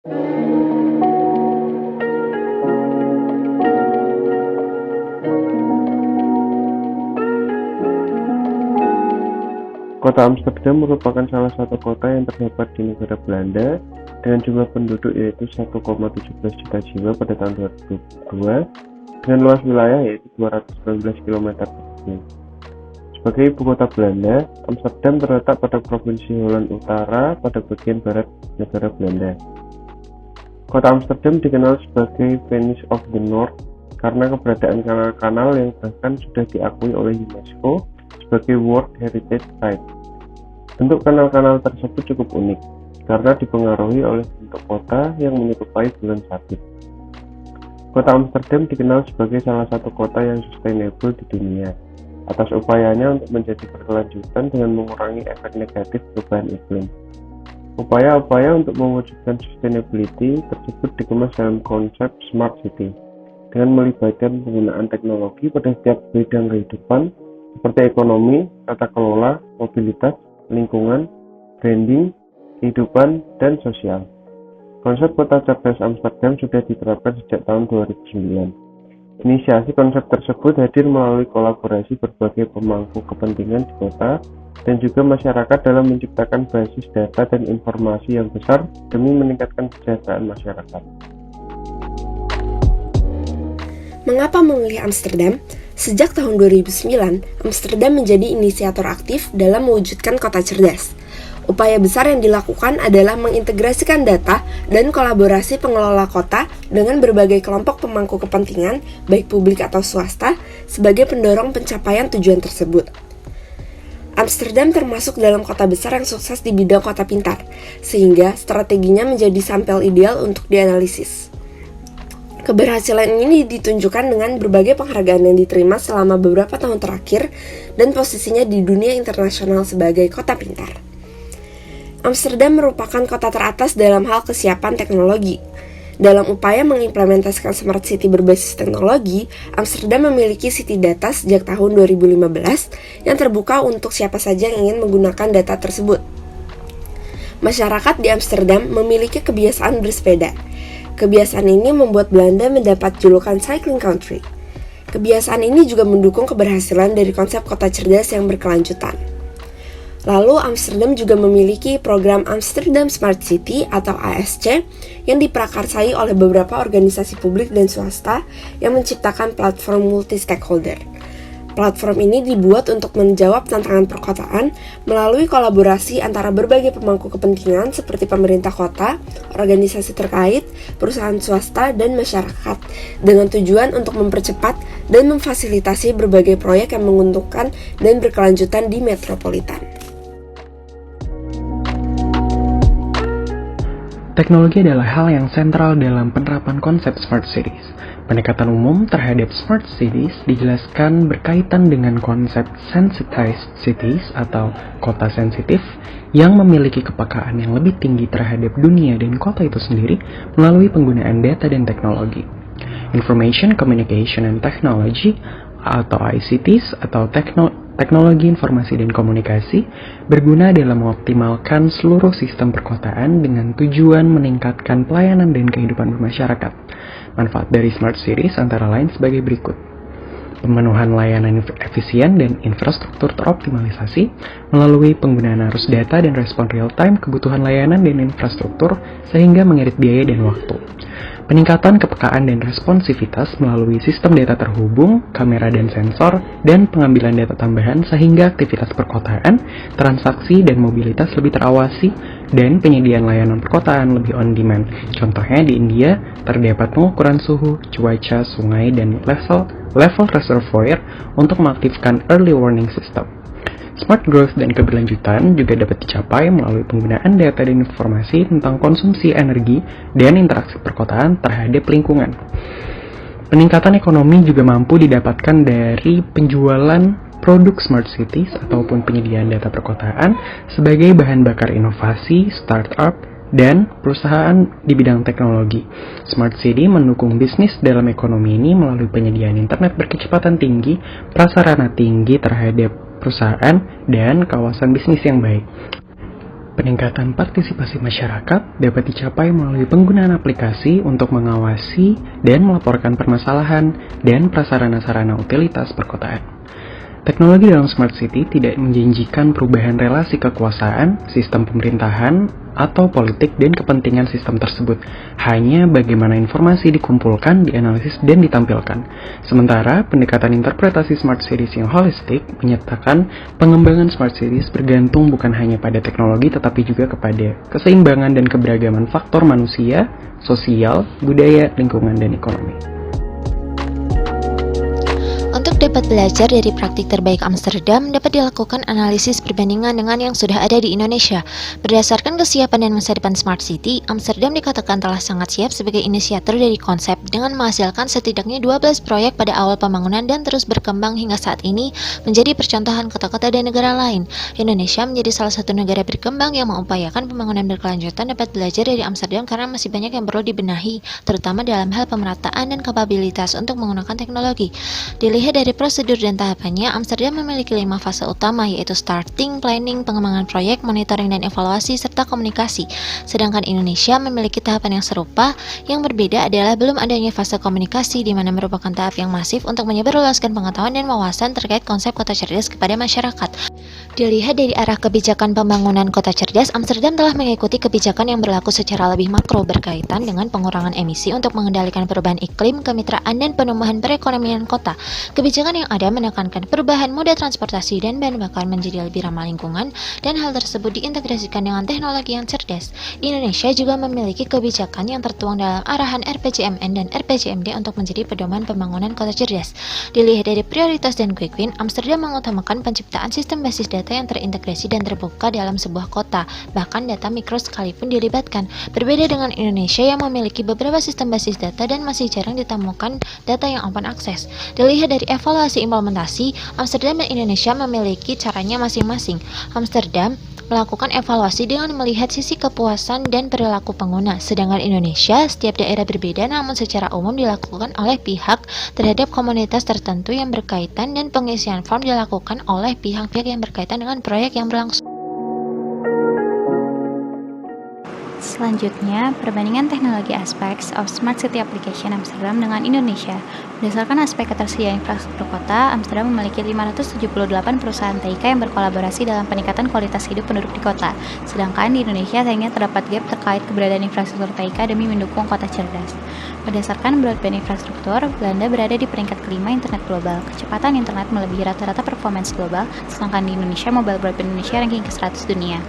Kota Amsterdam merupakan salah satu kota yang terdapat di negara Belanda dengan jumlah penduduk yaitu 1,17 juta jiwa pada tahun 2002 dengan luas wilayah yaitu 219 km persegi. Sebagai ibu kota Belanda, Amsterdam terletak pada Provinsi Holland Utara pada bagian barat negara Belanda. Kota Amsterdam dikenal sebagai Venice of the North karena keberadaan kanal-kanal yang bahkan sudah diakui oleh UNESCO sebagai World Heritage Site. Bentuk kanal-kanal tersebut cukup unik karena dipengaruhi oleh bentuk kota yang menyerupai bulan sabit. Kota Amsterdam dikenal sebagai salah satu kota yang sustainable di dunia atas upayanya untuk menjadi berkelanjutan dengan mengurangi efek negatif perubahan iklim. Upaya-upaya untuk mewujudkan sustainability tersebut dikemas dalam konsep Smart City dengan melibatkan penggunaan teknologi pada setiap bidang kehidupan seperti ekonomi, tata kelola, mobilitas, lingkungan, branding, kehidupan, dan sosial. Konsep kota cerdas Amsterdam sudah diterapkan sejak tahun 2009. Inisiasi konsep tersebut hadir melalui kolaborasi berbagai pemangku kepentingan di kota dan juga masyarakat dalam menciptakan basis data dan informasi yang besar demi meningkatkan kesejahteraan masyarakat. Mengapa memilih Amsterdam? Sejak tahun 2009, Amsterdam menjadi inisiator aktif dalam mewujudkan kota cerdas. Upaya besar yang dilakukan adalah mengintegrasikan data dan kolaborasi pengelola kota dengan berbagai kelompok pemangku kepentingan, baik publik atau swasta, sebagai pendorong pencapaian tujuan tersebut. Amsterdam termasuk dalam kota besar yang sukses di bidang kota pintar, sehingga strateginya menjadi sampel ideal untuk dianalisis. Keberhasilan ini ditunjukkan dengan berbagai penghargaan yang diterima selama beberapa tahun terakhir dan posisinya di dunia internasional sebagai kota pintar. Amsterdam merupakan kota teratas dalam hal kesiapan teknologi. Dalam upaya mengimplementasikan Smart City berbasis teknologi, Amsterdam memiliki City Data sejak tahun 2015 yang terbuka untuk siapa saja yang ingin menggunakan data tersebut. Masyarakat di Amsterdam memiliki kebiasaan bersepeda. Kebiasaan ini membuat Belanda mendapat julukan Cycling Country. Kebiasaan ini juga mendukung keberhasilan dari konsep kota cerdas yang berkelanjutan. Lalu Amsterdam juga memiliki program Amsterdam Smart City atau ASC yang diprakarsai oleh beberapa organisasi publik dan swasta yang menciptakan platform multi-stakeholder. Platform ini dibuat untuk menjawab tantangan perkotaan melalui kolaborasi antara berbagai pemangku kepentingan seperti pemerintah kota, organisasi terkait, perusahaan swasta, dan masyarakat dengan tujuan untuk mempercepat dan memfasilitasi berbagai proyek yang menguntungkan dan berkelanjutan di metropolitan. Teknologi adalah hal yang sentral dalam penerapan konsep Smart Cities. Pendekatan umum terhadap Smart Cities dijelaskan berkaitan dengan konsep Sensitized Cities atau kota sensitif yang memiliki kepekaan yang lebih tinggi terhadap dunia dan kota itu sendiri melalui penggunaan data dan teknologi. Information Communication and Technology atau ICTs atau teknologi informasi dan komunikasi berguna dalam mengoptimalkan seluruh sistem perkotaan dengan tujuan meningkatkan pelayanan dan kehidupan bermasyarakat. Manfaat dari Smart Cities antara lain sebagai berikut. Pemenuhan layanan efisien dan infrastruktur teroptimalisasi melalui penggunaan arus data dan respon real-time kebutuhan layanan dan infrastruktur sehingga mengirit biaya dan waktu. Peningkatan kepekaan dan responsivitas melalui sistem data terhubung, kamera dan sensor, dan pengambilan data tambahan sehingga aktivitas perkotaan, transaksi, dan mobilitas lebih terawasi, dan penyediaan layanan perkotaan lebih on-demand. Contohnya di India, terdapat pengukuran suhu, cuaca, sungai, dan level reservoir untuk mengaktifkan early warning system. Smart growth dan keberlanjutan juga dapat dicapai melalui penggunaan data dan informasi tentang konsumsi energi dan interaksi perkotaan terhadap lingkungan. Peningkatan ekonomi juga mampu didapatkan dari penjualan produk Smart Cities ataupun penyediaan data perkotaan sebagai bahan bakar inovasi, startup, dan perusahaan di bidang teknologi. Smart City mendukung bisnis dalam ekonomi ini melalui penyediaan internet berkecepatan tinggi, prasarana tinggi terhadap perusahaan, dan kawasan bisnis yang baik. Peningkatan partisipasi masyarakat dapat dicapai melalui penggunaan aplikasi untuk mengawasi dan melaporkan permasalahan dan prasarana-sarana utilitas perkotaan. Teknologi dalam Smart City tidak menjanjikan perubahan relasi kekuasaan, sistem pemerintahan, atau politik dan kepentingan sistem tersebut. Hanya bagaimana informasi dikumpulkan, dianalisis, dan ditampilkan. Sementara, pendekatan interpretasi Smart Cities yang holistik menyatakan pengembangan Smart Cities bergantung bukan hanya pada teknologi tetapi juga kepada keseimbangan dan keberagaman faktor manusia, sosial, budaya, lingkungan, dan ekonomi. Untuk dapat belajar dari praktik terbaik Amsterdam, dapat dilakukan analisis perbandingan dengan yang sudah ada di Indonesia. Berdasarkan kesiapan dan masa depan Smart City, Amsterdam dikatakan telah sangat siap sebagai inisiator dari konsep dengan menghasilkan setidaknya 12 proyek pada awal pembangunan dan terus berkembang hingga saat ini menjadi percontohan kota-kota dan negara lain. Indonesia menjadi salah satu negara berkembang yang mengupayakan pembangunan berkelanjutan dapat belajar dari Amsterdam karena masih banyak yang perlu dibenahi, terutama dalam hal pemerataan dan kapabilitas untuk menggunakan teknologi. Dilihat dari prosedur dan tahapannya, Amsterdam memiliki 5 fase utama, yaitu starting, planning, pengembangan proyek, monitoring dan evaluasi, serta komunikasi. Sedangkan Indonesia memiliki tahapan yang serupa, yang berbeda adalah belum adanya fase komunikasi, di mana merupakan tahap yang masif untuk menyebarluaskan pengetahuan dan wawasan terkait konsep kota cerdas kepada masyarakat. Dilihat dari arah kebijakan pembangunan kota cerdas, Amsterdam telah mengikuti kebijakan yang berlaku secara lebih makro berkaitan dengan pengurangan emisi untuk mengendalikan perubahan iklim, kemitraan, dan penumbuhan perekonomian kota. Kebijakan yang ada menekankan perubahan moda transportasi dan bahan bakar menjadi lebih ramah lingkungan, dan hal tersebut diintegrasikan dengan teknologi yang cerdas. Indonesia juga memiliki kebijakan yang tertuang dalam arahan RPJMN dan RPJMD untuk menjadi pedoman pembangunan kota cerdas. Dilihat dari prioritas dan quick win, Amsterdam mengutamakan penciptaan sistem basis data yang terintegrasi dan terbuka dalam sebuah kota, bahkan data mikro sekalipun dilibatkan. Berbeda dengan Indonesia yang memiliki beberapa sistem basis data dan masih jarang ditemukan data yang open access. Dilihat dari evaluasi implementasi, Amsterdam dan Indonesia memiliki caranya masing-masing. Amsterdam melakukan evaluasi dengan melihat sisi kepuasan dan perilaku pengguna, sedangkan Indonesia setiap daerah berbeda namun secara umum dilakukan oleh pihak terhadap komunitas tertentu yang berkaitan, dan pengisian form dilakukan oleh pihak-pihak yang berkaitan dengan proyek yang berlangsung. Selanjutnya, perbandingan teknologi aspects of Smart City Application Amsterdam dengan Indonesia. Berdasarkan aspek ketersediaan infrastruktur kota, Amsterdam memiliki 578 perusahaan TIK yang berkolaborasi dalam peningkatan kualitas hidup penduduk di kota. Sedangkan di Indonesia sayangnya terdapat gap terkait keberadaan infrastruktur TIK demi mendukung kota cerdas. Berdasarkan broadband infrastruktur, Belanda berada di peringkat kelima internet global. Kecepatan internet melebihi rata-rata performance global, sedangkan di Indonesia mobile broadband Indonesia ranking ke-100 dunia.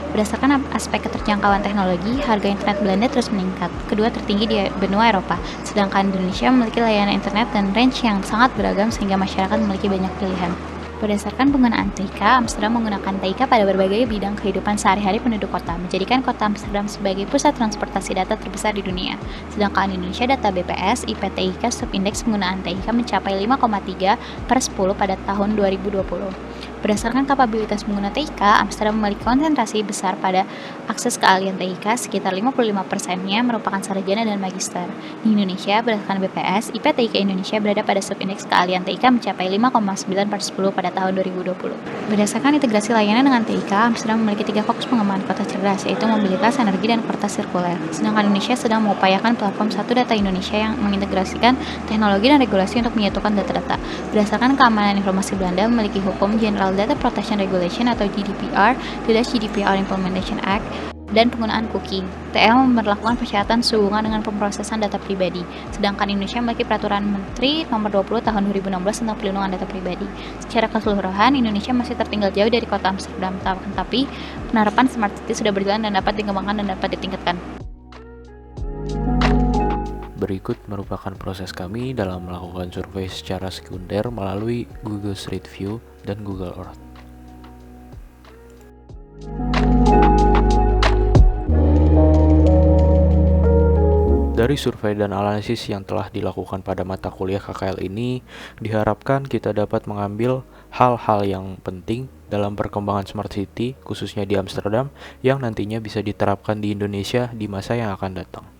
Berdasarkan aspek keterjangkauan teknologi, harga internet Belanda terus meningkat, kedua tertinggi di benua Eropa, sedangkan Indonesia memiliki layanan internet dan range yang sangat beragam sehingga masyarakat memiliki banyak pilihan. Berdasarkan penggunaan TIK, Amsterdam menggunakan TIK pada berbagai bidang kehidupan sehari-hari penduduk kota, menjadikan kota Amsterdam sebagai pusat transportasi data terbesar di dunia. Sedangkan Indonesia data BPS, IPTIK subindeks penggunaan TIK mencapai 5,3/10 pada tahun 2020. Berdasarkan kapabilitas pengguna TIK, Amsterdam memiliki konsentrasi besar pada akses keahlian TIK, sekitar 55%-nya merupakan sarjana dan magister. Di Indonesia, berdasarkan BPS, IPTIK Indonesia berada pada subindeks keahlian TIK mencapai 5,9/10 pada tahun 2020. Berdasarkan integrasi layanan dengan TIK, Amsterdam memiliki 3 fokus pengembangan kota cerdas, yaitu mobilitas, energi, dan kertas sirkuler. Sedangkan Indonesia sedang mengupayakan platform Satu Data Indonesia yang mengintegrasikan teknologi dan regulasi untuk menyatukan data-data. Berdasarkan keamanan informasi Belanda memiliki hukum General Data Protection Regulation atau GDPR, Dutch GDPR Implementation Act, dan penggunaan cookie. TL memperlakukan persyaratan sehubungan dengan pemrosesan data pribadi. Sedangkan Indonesia memiliki Peraturan Menteri Nomor 20 Tahun 2016 tentang Perlindungan Data Pribadi. Secara keseluruhan, Indonesia masih tertinggal jauh dari kota Amsterdam, tapi penerapan Smart City sudah berjalan dan dapat dikembangkan dan dapat ditingkatkan. Berikut merupakan proses kami dalam melakukan survei secara sekunder melalui Google Street View dan Google Earth. Dari survei dan analisis yang telah dilakukan pada mata kuliah KKL ini, diharapkan kita dapat mengambil hal-hal yang penting dalam perkembangan Smart City, khususnya di Amsterdam, yang nantinya bisa diterapkan di Indonesia di masa yang akan datang.